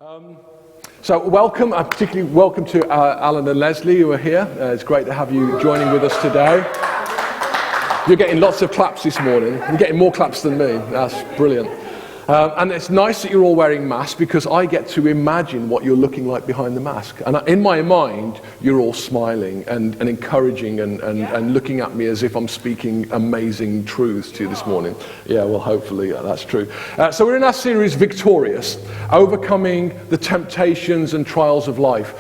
So welcome, particularly welcome to Alan and Leslie who are here. It's great to have you joining with us today. You're getting lots of claps this morning. You're getting more claps than me. That's brilliant. And it's nice that you're all wearing masks because I get to imagine what you're looking like behind the mask. And in my mind, you're all smiling and encouraging and looking at me as if I'm speaking amazing truths to you this morning. Yeah, well, hopefully that's true. So we're in our series, Victorious, Overcoming the Temptations and Trials of Life.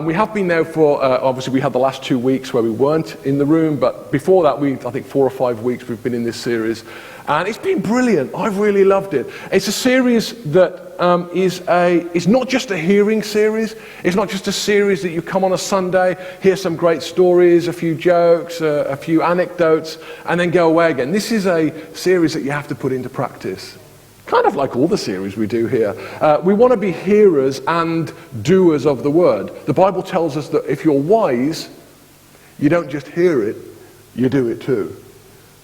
We have been now for, obviously we had the last 2 weeks where we weren't in the room, but before that, I think 4 or 5 weeks we've been in this series. And it's been brilliant. I've really loved it. It's a series that is not just a hearing series. It's not just a series that you come on a Sunday, hear some great stories, a few jokes, a few anecdotes, and then go away again. This is a series that you have to put into practice. Kind of like all the series we do here. We want to be hearers and doers of the word. The Bible tells us that if you're wise, you don't just hear it, you do it too.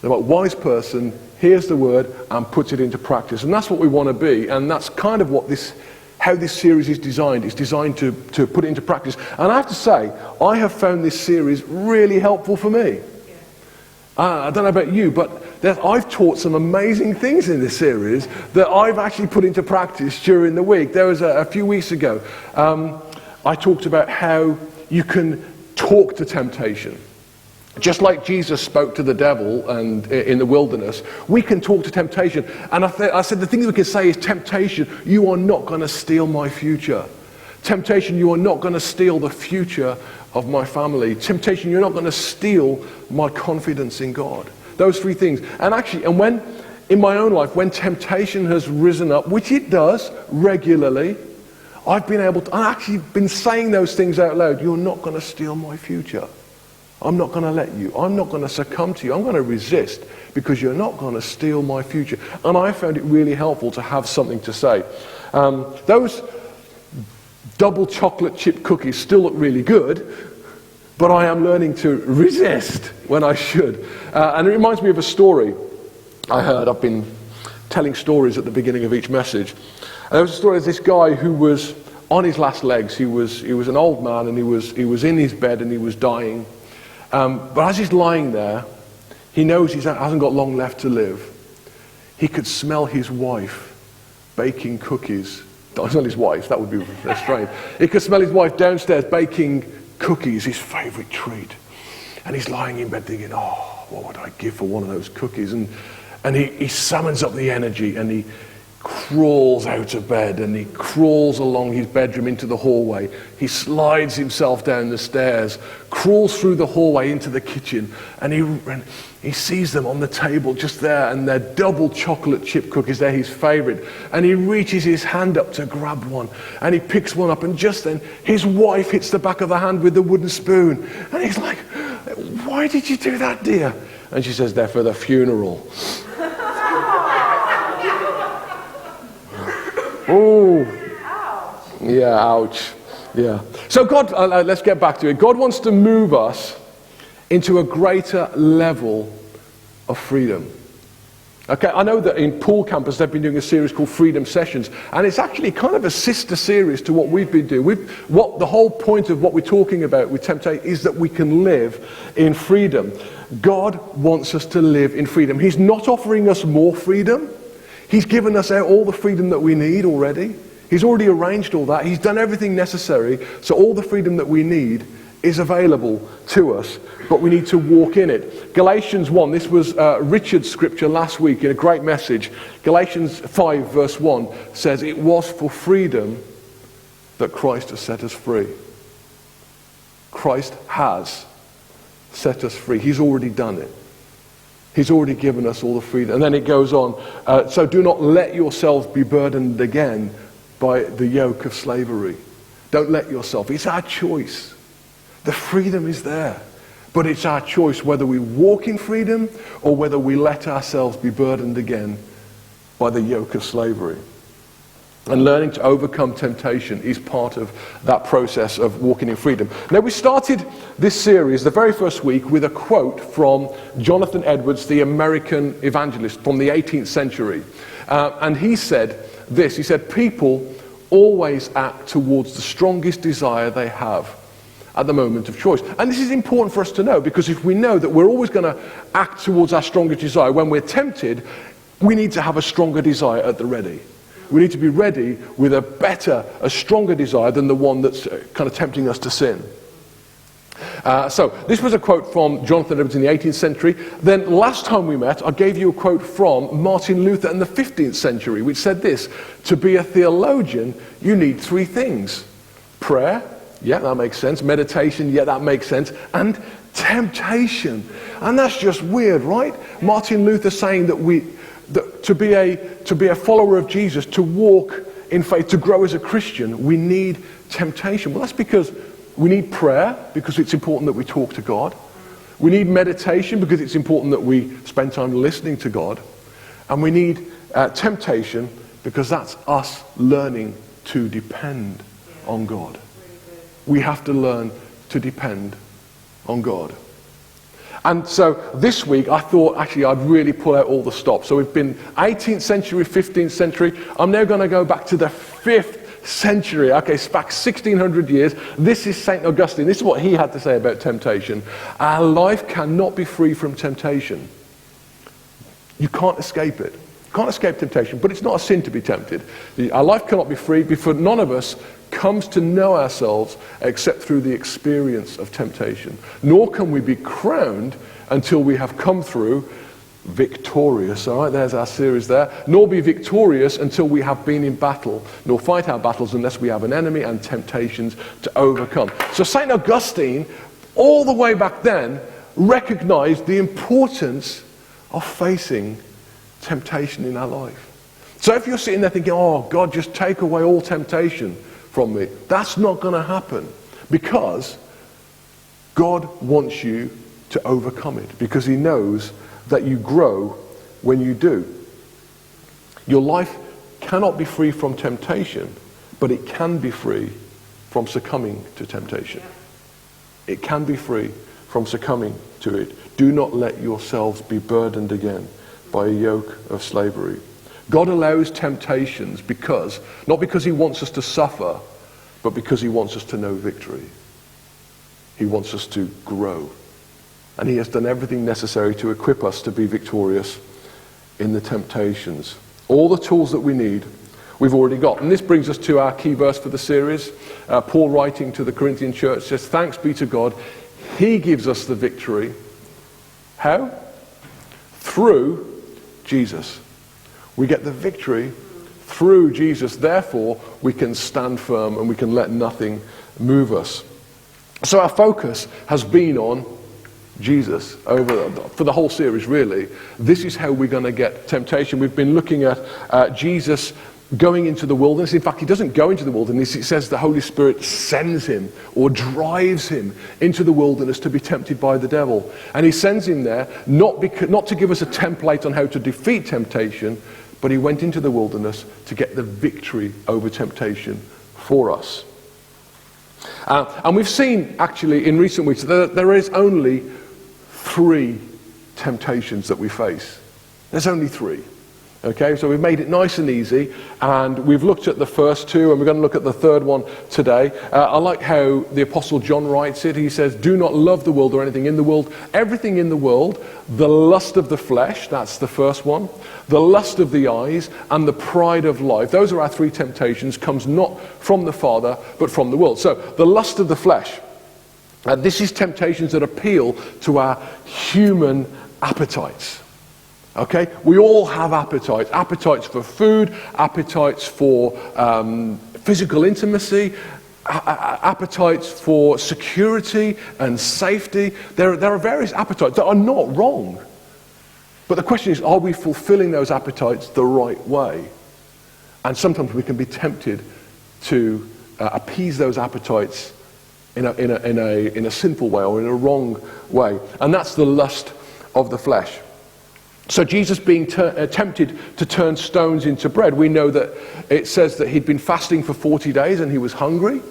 The wise person hears the word and puts it into practice. And that's what we want to be. And that's kind of what how this series is designed. It's designed to put it into practice. And I have to say, I have found this series really helpful for me. I don't know about you, but I've taught some amazing things in this series that I've actually put into practice during the week. There was a few weeks ago, I talked about how you can talk to temptation. Just like Jesus spoke to the devil and in the wilderness, we can talk to temptation. And I said the thing that we can say is, temptation, you are not going to steal my future. Temptation, you are not going to steal the future of my family. Temptation, you're not going to steal my confidence in God. Those three things. And actually, when in my own life, when temptation has risen up, which it does regularly, I've actually been saying those things out loud. You're not going to steal my future. I'm not going to let you. I'm not going to succumb to you. I'm going to resist because you're not going to steal my future. And I found it really helpful to have something to say. Those double chocolate chip cookies still look really good, but I am learning to resist when I should. And it reminds me of a story I heard. I've been telling stories at the beginning of each message. There was a story of this guy who was on his last legs. He was an old man, and he was in his bed and he was dying. But as he's lying there, he knows he hasn't got long left to live. He could smell his wife baking cookies. Not his wife, that would be strange. He could smell his wife downstairs baking cookies, his favorite treat. And he's lying in bed thinking, oh, what would I give for one of those cookies? And he summons up the energy and he crawls out of bed and he crawls along his bedroom into the hallway. He slides himself down the stairs, crawls through the hallway into the kitchen, and he sees them on the table just there, and they're double chocolate chip cookies. They're his favorite. And he reaches his hand up to grab one, and he picks one up, and just then his wife hits the back of the hand with the wooden spoon. And he's like, why did you do that, dear? And she says, they're for the funeral. Oh, yeah, ouch. Yeah. So God, let's get back to it. God wants to move us into a greater level of freedom. Okay, I know that in Pool Campus they've been doing a series called Freedom Sessions, and it's actually kind of a sister series to what we've been doing. The whole point of what we're talking about with temptation is that we can live in freedom. God wants us to live in freedom. He's not offering us more freedom. He's given us all the freedom that we need already. He's already arranged all that. He's done everything necessary. So all the freedom that we need is available to us, but we need to walk in it. Galatians 1, this was Richard's scripture last week in a great message. Galatians 5 verse 1 says, it was for freedom that Christ has set us free. Christ has set us free. He's already done it. He's already given us all the freedom. And then it goes on, so do not let yourselves be burdened again by the yoke of slavery. Don't let yourself. It's our choice. The freedom is there. But it's our choice whether we walk in freedom or whether we let ourselves be burdened again by the yoke of slavery. And learning to overcome temptation is part of that process of walking in freedom. Now, we started this series, the very first week, with a quote from Jonathan Edwards, the American evangelist from the 18th century. And he said this, he said, people always act towards the strongest desire they have at the moment of choice. And this is important for us to know, because if we know that we're always going to act towards our strongest desire when we're tempted, we need to have a stronger desire at the ready. We need to be ready with a stronger desire than the one that's kind of tempting us to sin. So this was a quote from Jonathan Edwards in the 18th century. Then last time we met, I gave you a quote from Martin Luther in the 15th century, which said this: to be a theologian, you need three things. Prayer, yeah, that makes sense. Meditation, yeah, that makes sense. And temptation. And that's just weird, right? Martin Luther saying that to be a follower of Jesus, to walk in faith, to grow as a Christian, we need temptation. Well, that's because we need prayer, because it's important that we talk to God. We need meditation, because it's important that we spend time listening to God. And we need temptation, because that's us learning to depend on God. We have to learn to depend on God. And so this week I thought actually I'd really pull out all the stops. So we've been 18th century, 15th century. I'm now going to go back to the 5th century. Okay, it's back 1600 years. This is St. Augustine. This is what he had to say about temptation. Our life cannot be free from temptation. You can't escape it. You can't escape temptation, but it's not a sin to be tempted. Our life cannot be free, because none of us comes to know ourselves except through the experience of temptation. Nor can we be crowned until we have come through victorious. All right, there's our series there. Nor be victorious until we have been in battle. Nor fight our battles unless we have an enemy and temptations to overcome. So St. Augustine, all the way back then, recognized the importance of facing temptation in our life. So if you're sitting there thinking, oh, God, just take away all temptation from me, that's not going to happen, because God wants you to overcome it, because he knows that you grow when you do. Your life cannot be free from temptation, but it can be free from succumbing to temptation. It can be free from succumbing to it. Do not let yourselves be burdened again by a yoke of slavery. God allows temptations not because he wants us to suffer, but because he wants us to know victory. He wants us to grow. And he has done everything necessary to equip us to be victorious in the temptations. All the tools that we need, we've already got. And this brings us to our key verse for the series. Paul, writing to the Corinthian church, says, thanks be to God, he gives us the victory. How? Through Jesus. We get the victory through Jesus. Therefore, we can stand firm and we can let nothing move us. So our focus has been on Jesus for the whole series, really. This is how we're going to get temptation. We've been looking at Jesus going into the wilderness. In fact, he doesn't go into the wilderness. It says the Holy Spirit sends him or drives him into the wilderness to be tempted by the devil. And he sends him there not to give us a template on how to defeat temptation, but he went into the wilderness to get the victory over temptation for us. And we've seen, actually, in recent weeks, that there is only 3 temptations that we face. There's only 3. Okay, so we've made it nice and easy, and we've looked at the first 2, and we're going to look at the third one today. I like how the Apostle John writes it. He says, do not love the world or anything in the world. Everything in the world, the lust of the flesh, that's the first one, the lust of the eyes, and the pride of life. Those are our 3 temptations, comes not from the Father, but from the world. So, the lust of the flesh. This is temptations that appeal to our human appetites. Okay, we all have appetites. Appetites for food, appetites for physical intimacy, appetites for security and safety. There are various appetites that are not wrong. But the question is, are we fulfilling those appetites the right way? And sometimes we can be tempted to appease those appetites in a sinful way or in a wrong way. And that's the lust of the flesh. So Jesus being tempted to turn stones into bread, we know that it says that he'd been fasting for 40 days and he was hungry.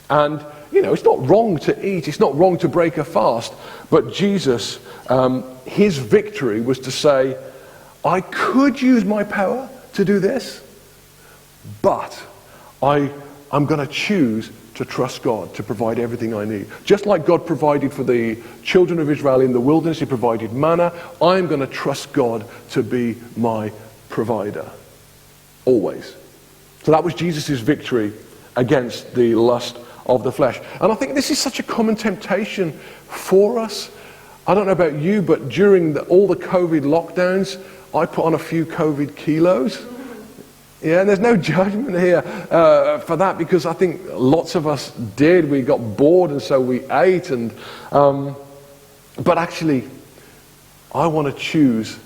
And, it's not wrong to eat, it's not wrong to break a fast. But Jesus, his victory was to say, I could use my power to do this, but I'm going to choose to trust God to provide everything I need. Just like God provided for the children of Israel in the wilderness, he provided manna, I'm going to trust God to be my provider. Always. So that was Jesus' victory against the lust of the flesh. And I think this is such a common temptation for us. I don't know about you, but during all the COVID lockdowns, I put on a few COVID kilos. Yeah, and there's no judgment here for that, because I think lots of us did. We got bored and so we ate. But actually, I want to choose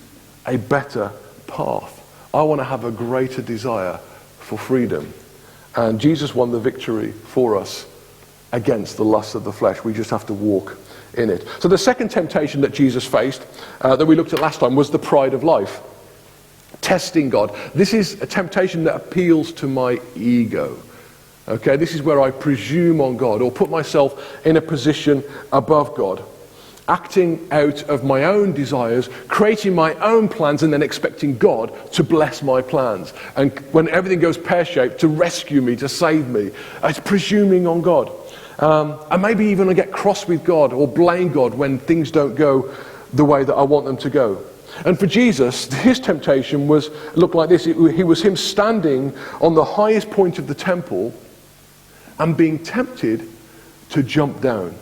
a better path. I want to have a greater desire for freedom. And Jesus won the victory for us against the lust of the flesh. We just have to walk in it. So the second temptation that Jesus faced, that we looked at last time, was the pride of life. Testing God. This is a temptation that appeals to my ego. Okay, this is where I presume on God or put myself in a position above God. Acting out of my own desires, creating my own plans, and then expecting God to bless my plans. And when everything goes pear-shaped, to rescue me, to save me. It's presuming on God. And maybe even I get cross with God or blame God when things don't go the way that I want them to go. And for Jesus, his temptation looked like this. He was him standing on the highest point of the temple and being tempted to jump down.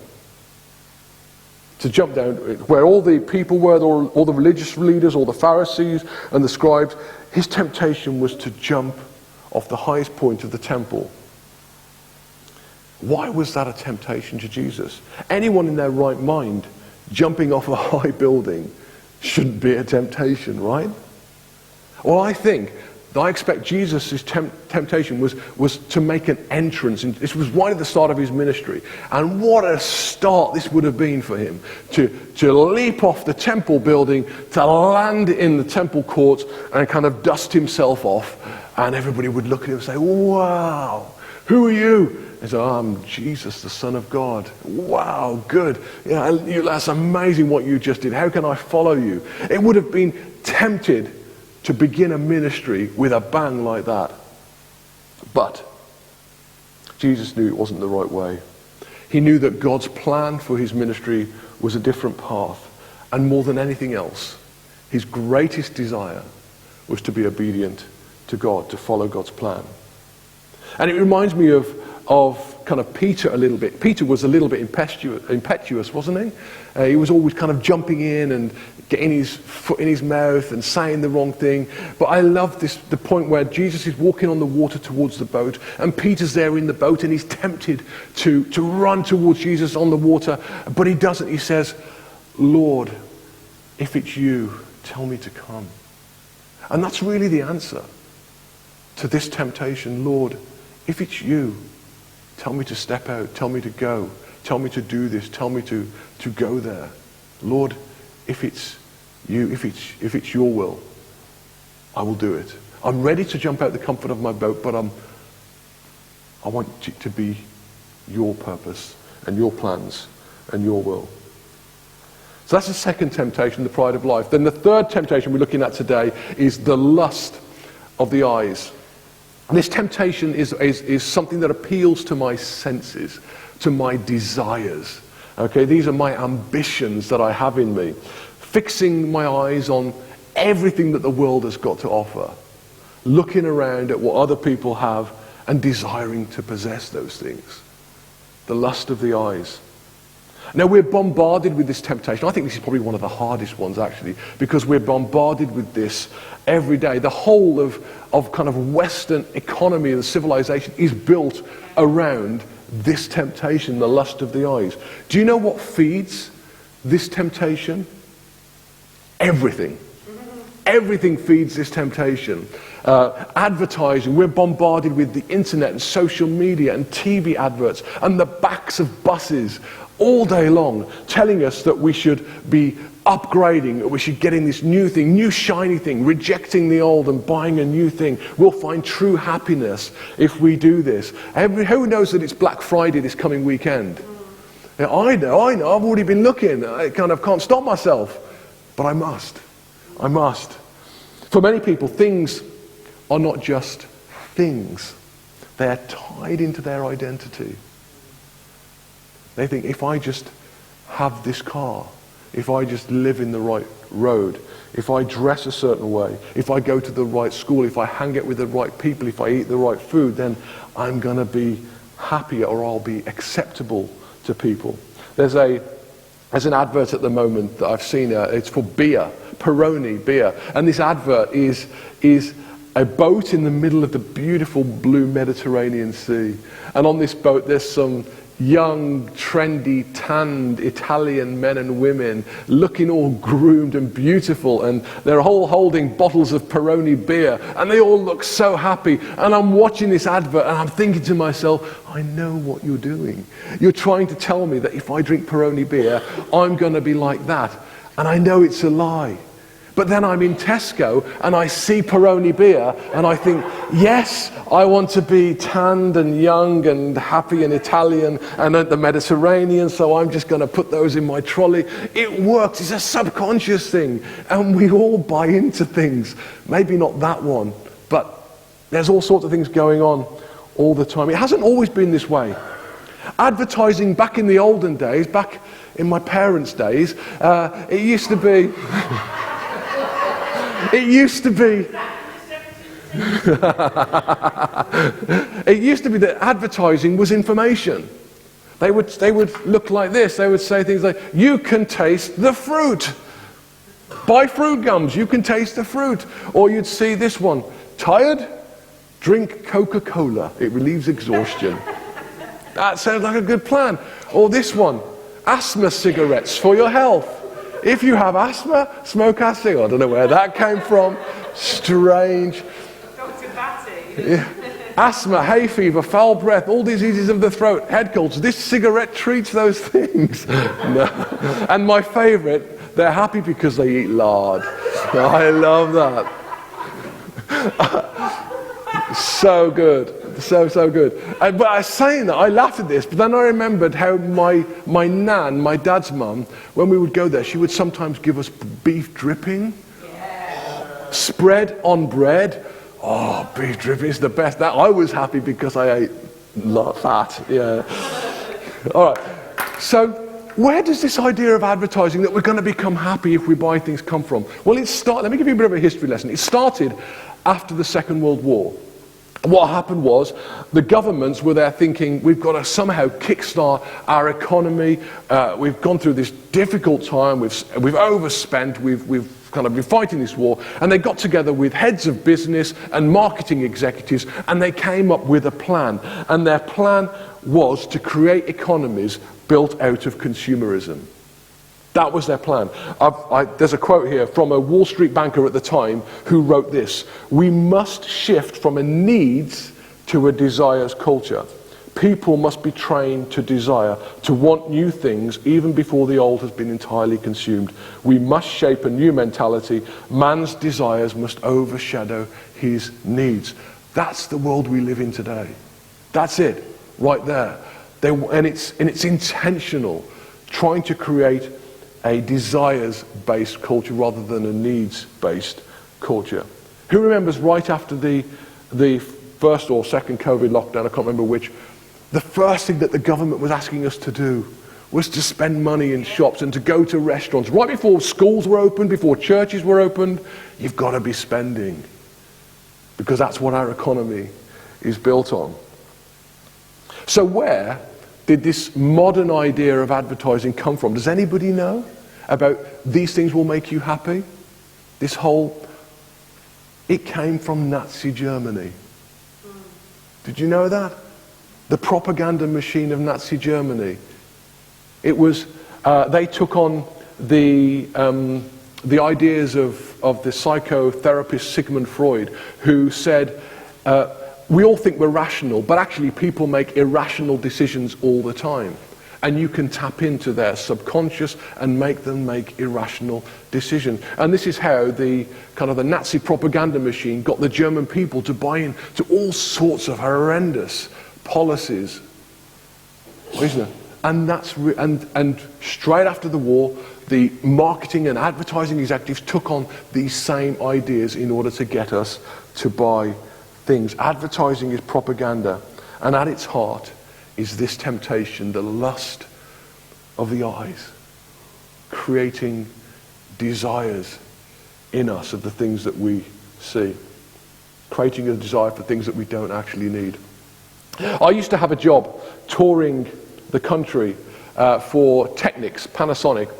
To jump down where all the people were, all the religious leaders, all the Pharisees and the scribes. His temptation was to jump off the highest point of the temple. Why was that a temptation to Jesus? Anyone in their right mind jumping off a high building shouldn't be a temptation, right? Well, I expect Jesus' temptation was to make an entrance. And this was right at the start of his ministry. And what a start this would have been for him. To leap off the temple building, to land in the temple courts and kind of dust himself off. And everybody would look at him and say, wow, who are you? He said, I'm Jesus, the Son of God. Wow, good. Yeah, that's amazing what you just did. How can I follow you? It would have been tempted to begin a ministry with a bang like that. But Jesus knew it wasn't the right way. He knew that God's plan for his ministry was a different path. And more than anything else, his greatest desire was to be obedient to God, to follow God's plan. And it reminds me of kind of Peter a little bit. Peter was a little bit impetuous, wasn't he? He was always kind of jumping in and getting his foot in his mouth and saying the wrong thing. But I love the point where Jesus is walking on the water towards the boat, and Peter's there in the boat, and he's tempted to run towards Jesus on the water, but he doesn't. He says, Lord, if it's you, tell me to come. And that's really the answer to this temptation. Lord, if it's you, tell me to step out, tell me to go, tell me to do this, tell me to go there. Lord, if it's you, if it's your will, I will do it. I'm ready to jump out the comfort of my boat, but I want it to be your purpose and your plans and your will. So that's the second temptation, the pride of life. Then the third temptation we're looking at today is the lust of the eyes. And this temptation is something that appeals to my senses, to my desires. Okay, these are my ambitions that I have in me. Fixing my eyes on everything that the world has got to offer. Looking around at what other people have and desiring to possess those things. The lust of the eyes. Now we're bombarded with this temptation. I think this is probably one of the hardest ones actually, because we're bombarded with this every day. The whole of kind of Western economy and civilization is built around this temptation, the lust of the eyes. Do you know what feeds this temptation? Everything. Everything feeds this temptation. Advertising, we're bombarded with the internet and social media and TV adverts and the backs of buses all day long, telling us that we should be upgrading, that we should get in this new thing, new shiny thing, rejecting the old and buying a new thing. We'll find true happiness if we do this. Who knows that it's Black Friday this coming weekend? Yeah, I know, I've already been looking. I kind of can't stop myself, but I must. For many people, things are not just things. They're tied into their identity. They think, if I just have this car, if I just live in the right road, if I dress a certain way, if I go to the right school, if I hang out with the right people, if I eat the right food, then I'm going to be happier, or I'll be acceptable to people. There's an advert at the moment that I've seen. It's for beer, Peroni beer, and this advert is a boat in the middle of the beautiful blue Mediterranean Sea. And on this boat there's some young, trendy, tanned Italian men and women looking all groomed and beautiful, and they're all holding bottles of Peroni beer, and they all look so happy. And I'm watching this advert and I'm thinking to myself, I know what you're doing. You're trying to tell me that if I drink Peroni beer, I'm going to be like that. And I know it's a lie. But then I'm in Tesco and I see Peroni beer and I think, yes, I want to be tanned and young and happy and Italian and at the Mediterranean, so I'm just going to put those in my trolley. It works. It's a subconscious thing. And we all buy into things. Maybe not that one, but there's all sorts of things going on all the time. It hasn't always been this way. Advertising back in the olden days, back in my parents' days, it used to be... It used to be that advertising was information. They would look like this. They would say things like, you can taste the fruit. Buy fruit gums, you can taste the fruit. Or you'd see this one, tired? Drink Coca-Cola, it relieves exhaustion. That sounds like a good plan. Or this one, asthma cigarettes for your health. If you have asthma, smoke a cigarette. I don't know where that came from. Strange. Dr. Batty. Yeah. Asthma, hay fever, foul breath, all diseases of the throat, head colds. This cigarette treats those things. No. And my favourite, they're happy because they eat lard. I love that. So good. So good. But I was saying that, I laughed at this, but then I remembered how my nan, my dad's mum, when we would go there, she would sometimes give us beef dripping. Yeah. Spread on bread. Oh, beef dripping is the best. That I was happy because I ate fat. Yeah. All right. So where does this idea of advertising that we're going to become happy if we buy things come from? Well, let me give you a bit of a history lesson. It started after the Second World War. What happened was the governments were there thinking, we've got to somehow kickstart our economy. We've gone through this difficult time. We've overspent. We've kind of been fighting this war. And they got together with heads of business and marketing executives, and they came up with a plan. And their plan was to create economies built out of consumerism. That was their plan. There's a quote here from a Wall Street banker at the time who wrote this: we must shift from a needs to a desires culture. People must be trained to desire, to want new things even before the old has been entirely consumed. We must shape a new mentality. Man's desires must overshadow his needs. That's the world we live in today. That's it, right there. And it's intentional, trying to create a desires-based culture rather than a needs-based culture. Who remembers right after the first or second COVID lockdown, I can't remember which, the first thing that the government was asking us to do was to spend money in shops and to go to restaurants. Right before schools were opened, before churches were opened, you've got to be spending, because that's what our economy is built on. So where did this modern idea of advertising come from? Does anybody know about these things will make you happy? It came from Nazi Germany. Did you know that? The propaganda machine of Nazi Germany. It was, they took on the ideas of the psychotherapist Sigmund Freud, who said, we all think we're rational, but actually people make irrational decisions all the time. And you can tap into their subconscious and make them make irrational decisions. And this is how the Nazi propaganda machine got the German people to buy into all sorts of horrendous policies. Isn't it? And and straight after the war, the marketing and advertising executives took on these same ideas in order to get us to buy things. Advertising is propaganda. And at its heart is this temptation, the lust of the eyes, creating desires in us of the things that we see, creating a desire for things that we don't actually need. I used to have a job touring the country for Technics, Panasonic,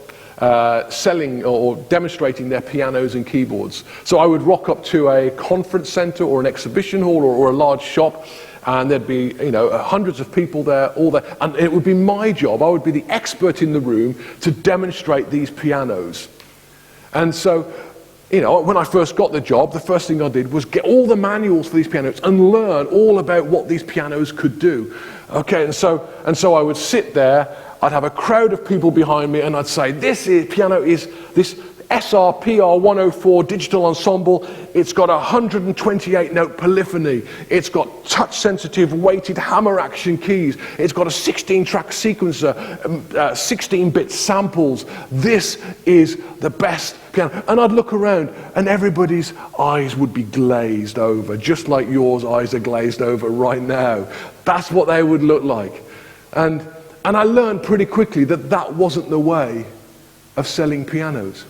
selling or demonstrating their pianos and keyboards. So I would rock up to a conference center or an exhibition hall or a large shop, and there'd be, hundreds of people there, all there, and it would be my job. I would be the expert in the room to demonstrate these pianos. And so, when I first got the job, the first thing I did was get all the manuals for these pianos and learn all about what these pianos could do. Okay, and so I would sit there. I'd have a crowd of people behind me, and I'd say, this piano is this SRPR 104 digital ensemble. It's got 128 note polyphony. It's got touch sensitive weighted hammer action keys. It's got a 16 track sequencer, 16-bit samples. This is the best piano. And I'd look around and everybody's eyes would be glazed over, just like yours eyes are glazed over right now. That's what they would look like. And I learned pretty quickly that that wasn't the way of selling pianos.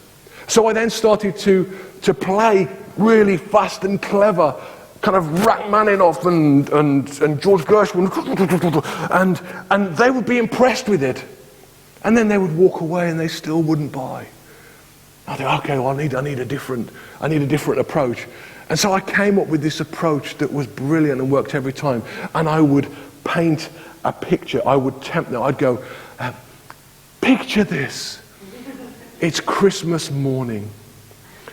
So I then started to play really fast and clever, kind of Rachmaninoff and George Gershwin, and they would be impressed with it. And then they would walk away and they still wouldn't buy. I thought, okay, well, I need a different approach. And so I came up with this approach that was brilliant and worked every time. And I would paint a picture. I would tempt them. I'd go, picture this. It's Christmas morning.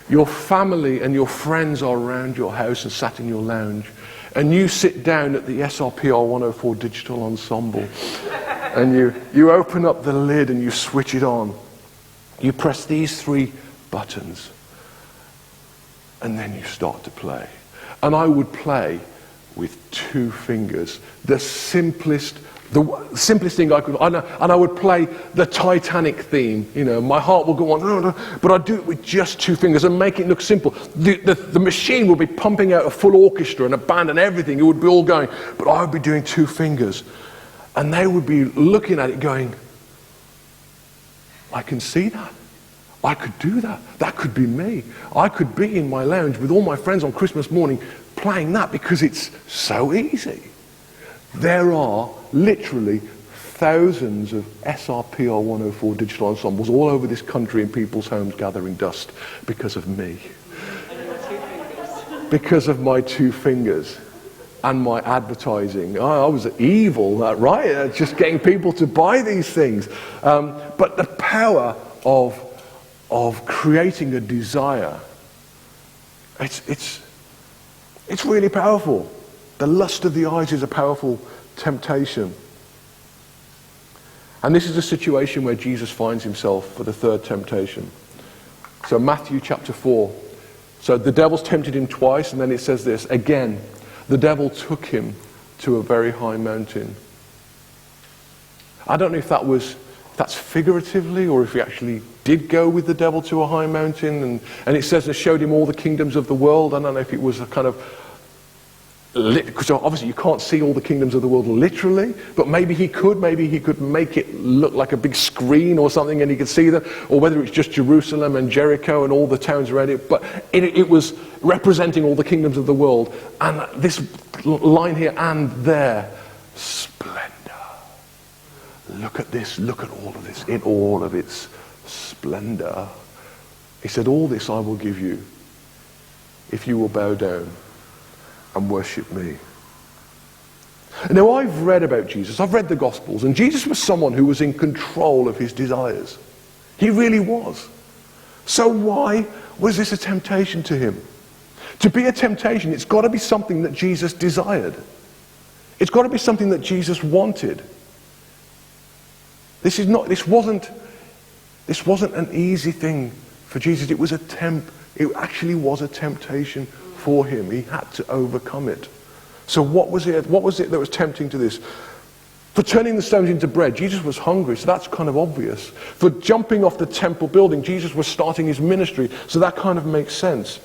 Your family and your friends are around your house and sat in your lounge. And you sit down at the SRPR 104 digital ensemble. And you open up the lid and you switch it on. You press these 3 buttons. And then you start to play. And I would play with 2 fingers. The simplest thing I could, and I would play the Titanic theme. My heart will go on, but I'd do it with just 2 fingers and make it look simple. The machine would be pumping out a full orchestra and a band and everything. It would be all going, but I would be doing 2 fingers. And they would be looking at it going, I can see that. I could do that. That could be me. I could be in my lounge with all my friends on Christmas morning playing that because it's so easy. There are literally thousands of SRPR 104 digital ensembles all over this country in people's homes gathering dust because of me. Because of my 2 fingers and my advertising. I was evil, right? Just getting people to buy these things. But the power of creating a desire, it's really powerful. The lust of the eyes is a powerful temptation. And this is a situation where Jesus finds himself for the 3rd temptation. So Matthew chapter 4. So the devil's tempted him twice, and then it says this. Again, the devil took him to a very high mountain. I don't know if that's figuratively or if he actually did go with the devil to a high mountain. And it says it showed him all the kingdoms of the world. I don't know if it was a kind of... Because obviously you can't see all the kingdoms of the world literally, but maybe he could make it look like a big screen or something and he could see them, or whether it's just Jerusalem and Jericho and all the towns around it, but it was representing all the kingdoms of the world. And this line here, and there, splendor. Look at this, look at all of this, in all of its splendor. He said, all this I will give you if you will bow down and worship me. Now, I've read about Jesus. I've read the Gospels, and Jesus was someone who was in control of his desires. He really was. So why was this a temptation to him? To be a temptation, it's got to be something that Jesus desired. It's got to be something that Jesus wanted. This wasn't an easy thing for Jesus. It actually was a temptation for him. He had to overcome it. So what was it that was tempting to this? For turning the stones into bread, Jesus was hungry, so that's kind of obvious. For jumping off the temple building, Jesus was starting his ministry, so that kind of makes sense.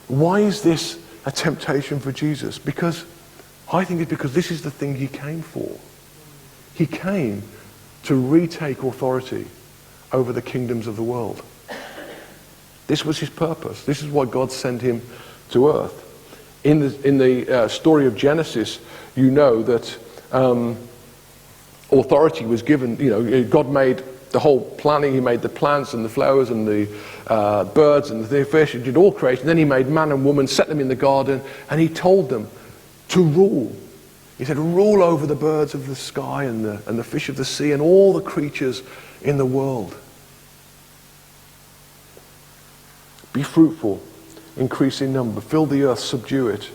Why is this a temptation for Jesus? Because I think it's because this is the thing he came for. He came to retake authority over the kingdoms of the world. This was his purpose. This is why God sent him to earth. In the story of Genesis, you know that authority was given. God made the whole planning. He made the plants and the flowers and the birds and the fish. He did all creation. Then he made man and woman, set them in the garden, and he told them to rule. He said, rule over the birds of the sky and the fish of the sea and all the creatures in the world. Be fruitful, increase in number, fill the earth, subdue it.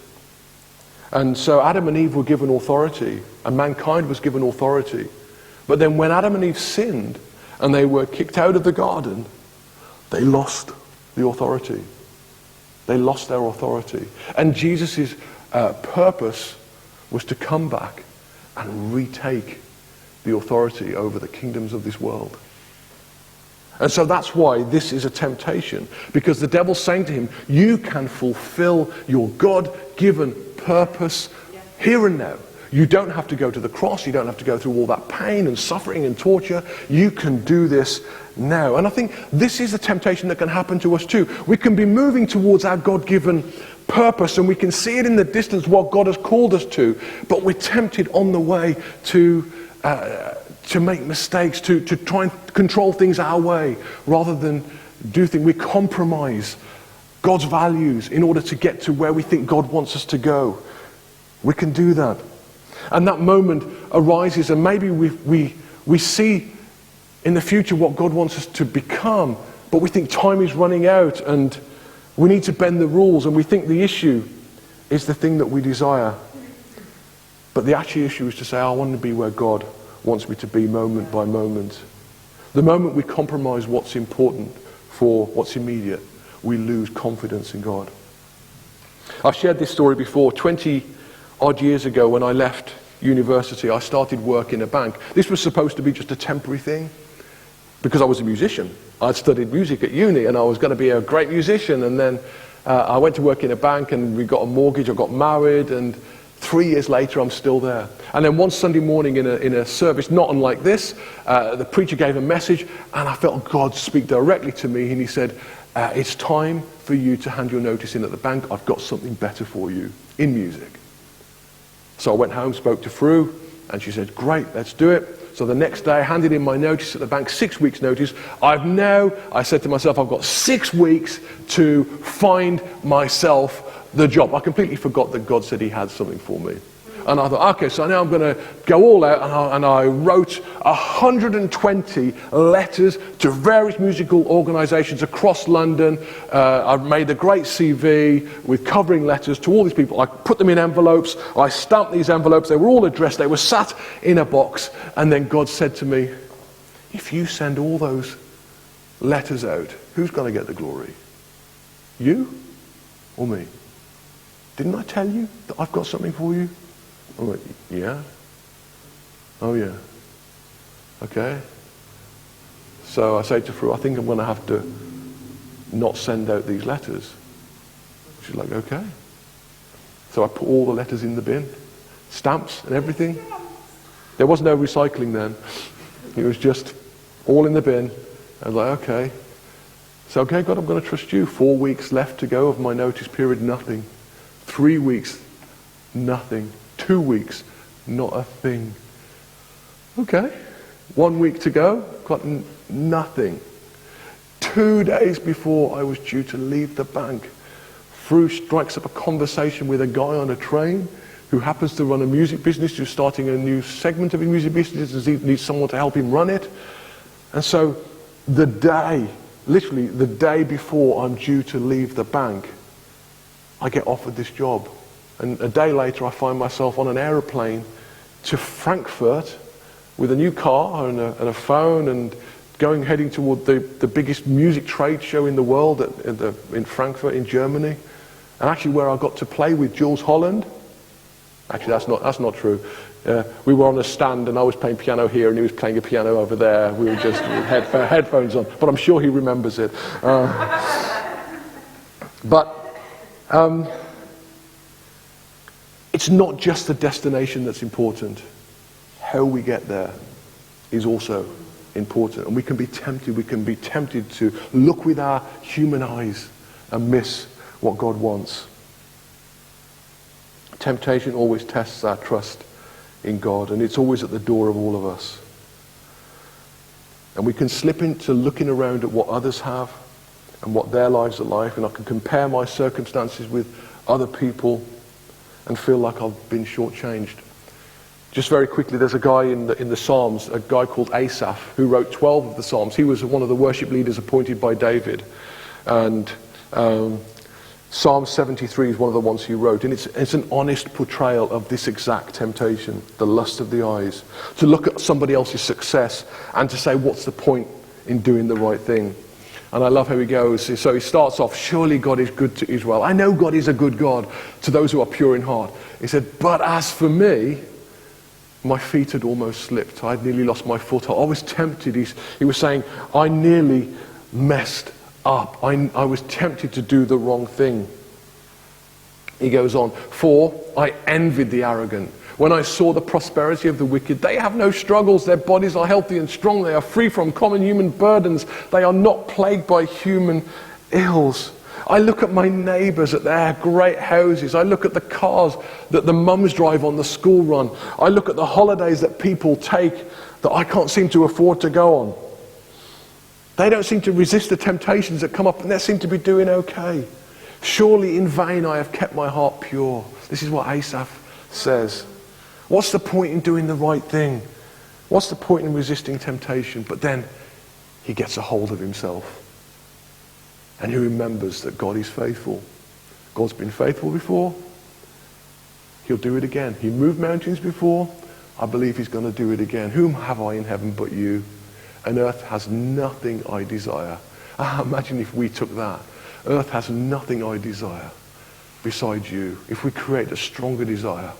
And so Adam and Eve were given authority, and mankind was given authority. But then when Adam and Eve sinned, and they were kicked out of the garden, they lost the authority. They lost their authority. And Jesus' purpose was to come back and retake the authority over the kingdoms of this world. And so that's why this is a temptation. Because the devil's saying to him, you can fulfill your God-given purpose here and now. You don't have to go to the cross. You don't have to go through all that pain and suffering and torture. You can do this now. And I think this is a temptation that can happen to us too. We can be moving towards our God-given purpose, and we can see it in the distance what God has called us to, but we're tempted on the way to make mistakes, to try and control things our way rather than do things. We compromise God's values in order to get to where we think God wants us to go. We can do that. And that moment arises, and maybe we see in the future what God wants us to become, but we think time is running out and we need to bend the rules, and we think the issue is the thing that we desire. But the actual issue is to say, I want to be where God wants me to be moment by moment. The moment we compromise what's important for what's immediate, we lose confidence in God. I've shared this story before. 20 odd years ago when I left university, I started work in a bank. This was supposed to be just a temporary thing because I was a musician. I'd studied music at uni and I was going to be a great musician, and then I went to work in a bank and we got a mortgage, I got married, and 3 years later I'm still there. And then one Sunday morning in a service not unlike this, the preacher gave a message and I felt God speak directly to me, and he said, it's time for you to hand your notice in at the bank. I've got something better for you in music. So I went home, spoke to Fru, and she said, great, let's do it. So the next day I handed in my notice at the bank, 6 weeks notice. I said to myself, I've got 6 weeks to find myself the job. I completely forgot that God said he had something for me. And I thought, okay, so now I'm going to go all out, and I wrote 120 letters to various musical organisations across London. I made a great CV with covering letters to all these people. I put them in envelopes. I stamped these envelopes. They were all addressed. They were sat in a box. And then God said to me, if you send all those letters out, who's going to get the glory? You or me? Didn't I tell you that I've got something for you? I went, yeah? Oh, yeah. Okay. So I say to Fru, I think I'm going to have to not send out these letters. She's like, okay. So I put all the letters in the bin, stamps and everything. There was no recycling then. It was just all in the bin. I was like, okay. So, okay, God, I'm going to trust you. 4 weeks left to go of my notice period, nothing. 3 weeks, nothing. 2 weeks, not a thing. Okay. 1 week to go, got nothing. 2 days before I was due to leave the bank, Fru strikes up a conversation with a guy on a train who happens to run a music business, who's starting a new segment of his music business, and he needs someone to help him run it. And so the day, literally the day before I'm due to leave the bank, I get offered this job. And a day later I find myself on an aeroplane to Frankfurt with a new car and a phone, and heading toward the biggest music trade show in the world in Frankfurt in Germany. And actually where I got to play with Jules Holland. Actually that's not true. We were on a stand and I was playing piano here and he was playing a piano over there. We were just with headphones on, but I'm sure he remembers it. It's not just the destination that's important. How we get there is also important. And we can be tempted to look with our human eyes and miss what God wants. Temptation always tests our trust in God, and it's always at the door of all of us. And we can slip into looking around at what others have and what their lives are like, and I can compare my circumstances with other people and feel like I've been shortchanged. Just very quickly, there's a guy in the Psalms, a guy called Asaph, who wrote 12 of the Psalms. He was one of the worship leaders appointed by David. And Psalm 73 is one of the ones he wrote. And it's an honest portrayal of this exact temptation, the lust of the eyes. To look at somebody else's success and to say, what's the point in doing the right thing? And I love how he goes. So he starts off, surely God is good to Israel. I know God is a good God to those who are pure in heart. He said, but as for me, my feet had almost slipped. I'd nearly lost my foot. I was tempted. He was saying, I nearly messed up. I was tempted to do the wrong thing. He goes on, for I envied the arrogant. When I saw the prosperity of the wicked, they have no struggles. Their bodies are healthy and strong. They are free from common human burdens. They are not plagued by human ills. I look at my neighbours at their great houses. I look at the cars that the mums drive on the school run. I look at the holidays that people take that I can't seem to afford to go on. They don't seem to resist the temptations that come up, and they seem to be doing okay. Surely in vain I have kept my heart pure. This is what Asaph says. What's the point in doing the right thing? What's the point in resisting temptation? But then he gets a hold of himself. And he remembers that God is faithful. God's been faithful before. He'll do it again. He moved mountains before. I believe he's going to do it again. Whom have I in heaven but you? And earth has nothing I desire. Imagine if we took that. Earth has nothing I desire besides you. If we create a stronger desire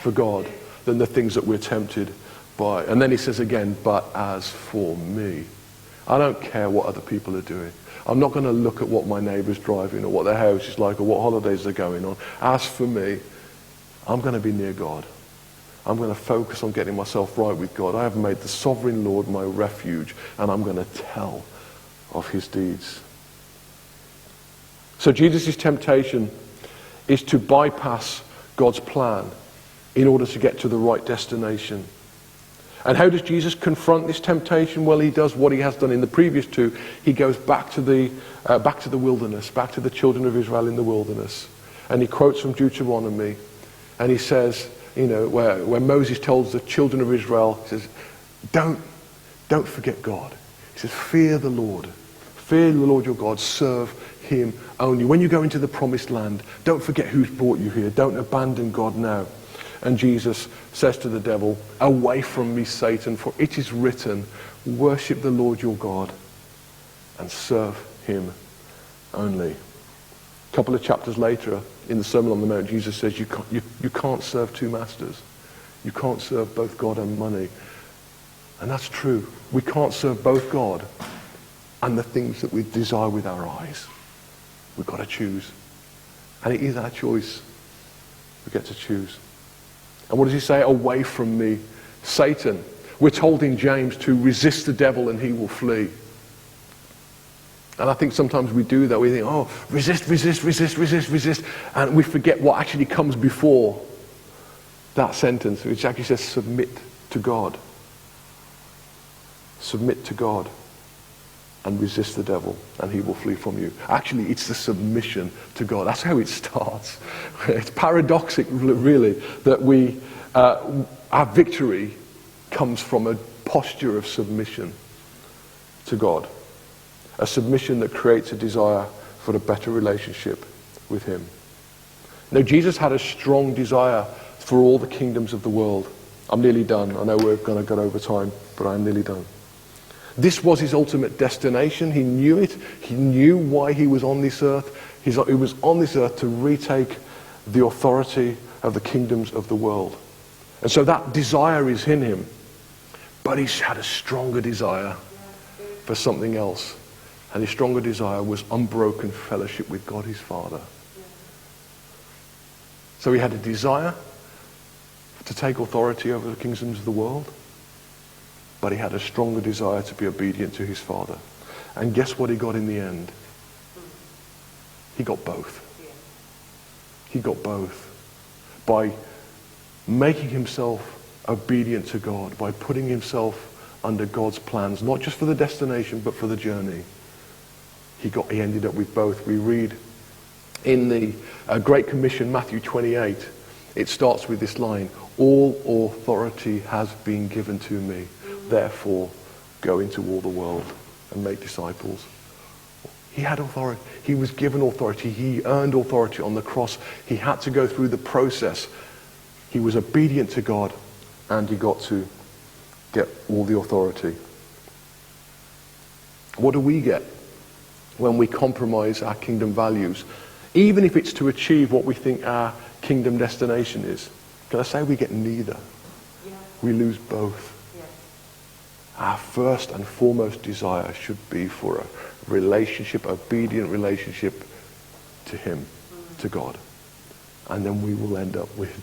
for God than the things that we're tempted by. And then he says again, but as for me, I don't care what other people are doing. I'm not going to look at what my neighbour's driving or what their house is like or what holidays they're going on. As for me, I'm going to be near God. I'm going to focus on getting myself right with God. I have made the sovereign Lord my refuge, and I'm going to tell of his deeds. So Jesus' temptation is to bypass God's plan in order to get to the right destination. And how does Jesus confront this temptation? Well, he does what he has done in the previous two. He goes back to the wilderness, back to the children of Israel in the wilderness. And he quotes from Deuteronomy. And he says, where Moses tells the children of Israel, he says, don't forget God. He says, fear the Lord. Fear the Lord your God. Serve him only. When you go into the promised land, don't forget who's brought you here. Don't abandon God now. And Jesus says to the devil, away from me, Satan, for it is written, worship the Lord your God and serve him only. A couple of chapters later in the Sermon on the Mount, Jesus says you can't serve two masters. You can't serve both God and money. And that's true. We can't serve both God and the things that we desire with our eyes. We've got to choose. And it is our choice. We get to choose. And what does he say? Away from me, Satan. We're told in James to resist the devil and he will flee. And I think sometimes we do that. We think, oh, resist, resist, resist, resist, resist. And we forget what actually comes before that sentence, which actually says submit to God. Submit to God and resist the devil and he will flee from you. Actually, it's the submission to God. That's how it starts. It's paradoxical, really, that our victory comes from a posture of submission to God. A submission that creates a desire for a better relationship with him. Now, Jesus had a strong desire for all the kingdoms of the world. I'm nearly done. I know we're going to go over time, but I'm nearly done. This was his ultimate destination. He knew it. He knew why he was on this earth. He was on this earth to retake the authority of the kingdoms of the world. And so that desire is in him. But he's had a stronger desire for something else. And his stronger desire was unbroken fellowship with God his Father. So he had a desire to take authority over the kingdoms of the world, but he had a stronger desire to be obedient to his Father. And guess what he got in the end? He got both. He got both. By making himself obedient to God, by putting himself under God's plans, not just for the destination, but for the journey. He ended up with both. We read in the Great Commission, Matthew 28, it starts with this line, all authority has been given to me. Therefore, go into all the world and make disciples. He had authority. He was given authority. He earned authority on the cross. He had to go through the process. He was obedient to God, and he got to get all the authority. What do we get when we compromise our kingdom values, even if it's to achieve what we think our kingdom destination is? Can I say we get neither? Yeah. We lose both. Yeah. Our first and foremost desire should be for a relationship, obedient relationship to him, to God. And then we will end up with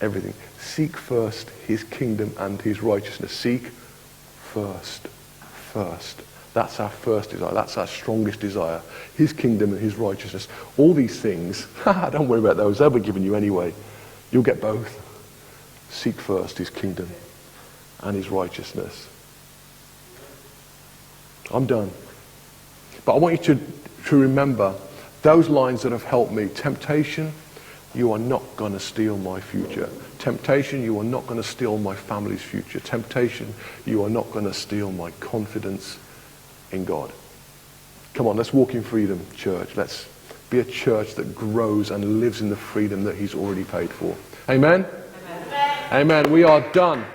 everything. Seek first his kingdom and his righteousness. Seek first. That's our first desire. That's our strongest desire. His kingdom and his righteousness. All these things, don't worry about those. They'll be given you anyway. You'll get both. Seek first his kingdom and his righteousness. I'm done. But I want you to remember those lines that have helped me. Temptation, you are not going to steal my future. Temptation, you are not going to steal my family's future. Temptation, you are not going to steal my confidence in God. Come on, let's walk in freedom, church. Let's be a church that grows and lives in the freedom that he's already paid for. Amen? Amen. Amen. We are done.